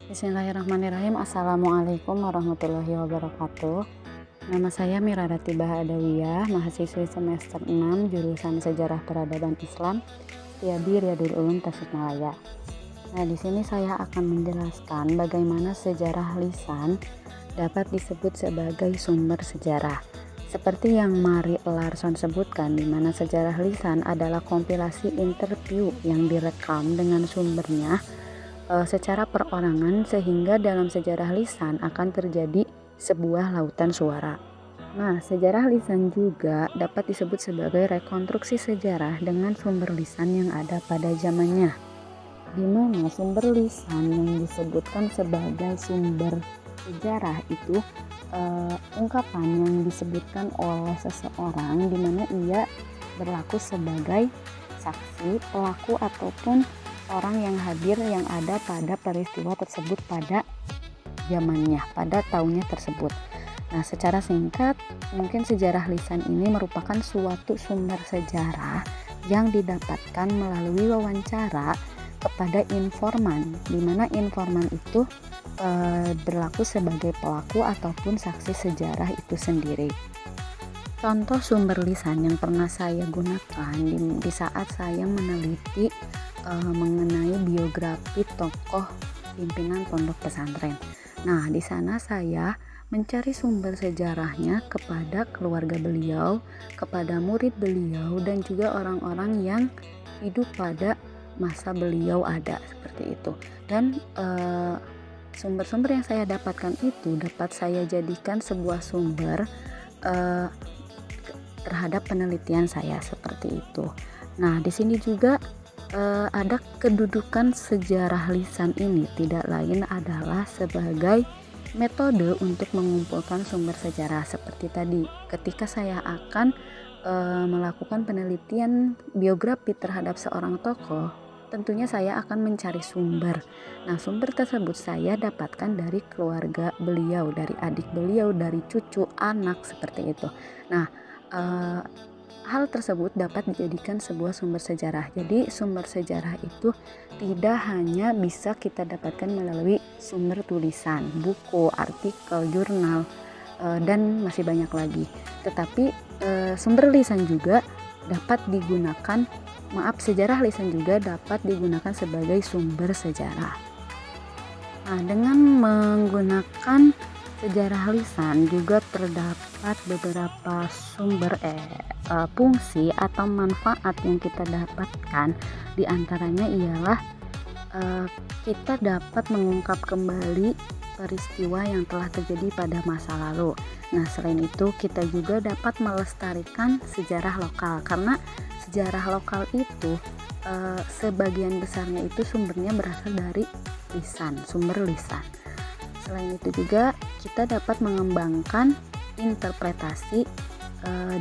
Bismillahirrahmanirrahim. Assalamualaikum warahmatullahi wabarakatuh. Nama saya Miradati Bahadawiyah, mahasiswi semester 6 jurusan Sejarah Peradaban Islam, Setiadi Riyadul Ulum Tasikmalaya. Nah, di sini saya akan menjelaskan bagaimana sejarah lisan dapat disebut sebagai sumber sejarah. Seperti yang Mari Larson sebutkan, di mana sejarah lisan adalah kompilasi interview yang direkam dengan sumbernya secara perorangan, sehingga dalam sejarah lisan akan terjadi sebuah lautan suara. Nah, sejarah lisan juga dapat disebut sebagai rekonstruksi sejarah dengan sumber lisan yang ada pada zamannya, di mana sumber lisan yang disebutkan sebagai sumber sejarah itu ungkapan yang disebutkan oleh seseorang di mana ia berlaku sebagai saksi, pelaku, ataupun orang yang hadir yang ada pada peristiwa tersebut pada zamannya, pada tahunnya tersebut. Nah, secara singkat, mungkin sejarah lisan ini merupakan suatu sumber sejarah yang didapatkan melalui wawancara kepada informan, di mana informan itu berlaku sebagai pelaku ataupun saksi sejarah itu sendiri. Contoh sumber lisan yang pernah saya gunakan di saat saya meneliti mengenai biografi tokoh pimpinan pondok pesantren. Nah, di sana saya mencari sumber sejarahnya kepada keluarga beliau, kepada murid beliau, dan juga orang-orang yang hidup pada masa beliau ada, seperti itu. Dan sumber-sumber yang saya dapatkan itu dapat saya jadikan sebuah sumber terhadap penelitian saya, seperti itu. Nah, di sini juga ada kedudukan sejarah lisan ini tidak lain adalah sebagai metode untuk mengumpulkan sumber sejarah. Seperti tadi, ketika saya akan melakukan penelitian biografi terhadap seorang tokoh, tentunya saya akan mencari sumber. Nah, sumber tersebut saya dapatkan dari keluarga beliau, dari adik beliau, dari cucu, anak, seperti itu. Nah, hal tersebut dapat dijadikan sebuah sumber sejarah. Jadi sumber sejarah itu tidak hanya bisa kita dapatkan melalui sumber tulisan, buku, artikel, jurnal, dan masih banyak lagi. Tetapi sumber lisan juga dapat digunakan, sejarah lisan juga dapat digunakan sebagai sumber sejarah. Nah, dengan menggunakan sejarah lisan juga terdapat beberapa sumber fungsi atau manfaat yang kita dapatkan. Di antaranya ialah kita dapat mengungkap kembali peristiwa yang telah terjadi pada masa lalu. Nah, selain itu kita juga dapat melestarikan sejarah lokal, karena sejarah lokal itu sebagian besarnya itu sumbernya berasal dari lisan, sumber lisan. Selain itu juga kita dapat mengembangkan interpretasi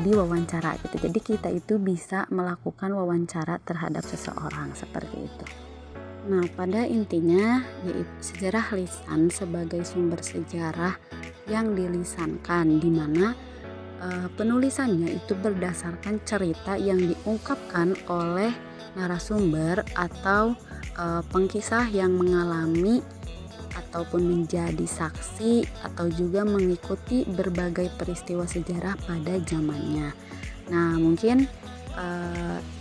di wawancara gitu. Jadi kita itu bisa melakukan wawancara terhadap seseorang, seperti itu. Nah, pada intinya yaitu sejarah lisan sebagai sumber sejarah yang dilisankan, di mana penulisannya itu berdasarkan cerita yang diungkapkan oleh narasumber atau pengkisah yang mengalami ataupun menjadi saksi atau juga mengikuti berbagai peristiwa sejarah pada zamannya. Nah, mungkin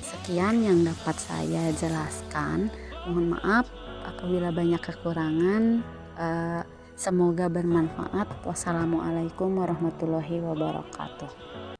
sekian yang dapat saya jelaskan. Mohon maaf apabila banyak kekurangan. Semoga bermanfaat. Wassalamualaikum warahmatullahi wabarakatuh.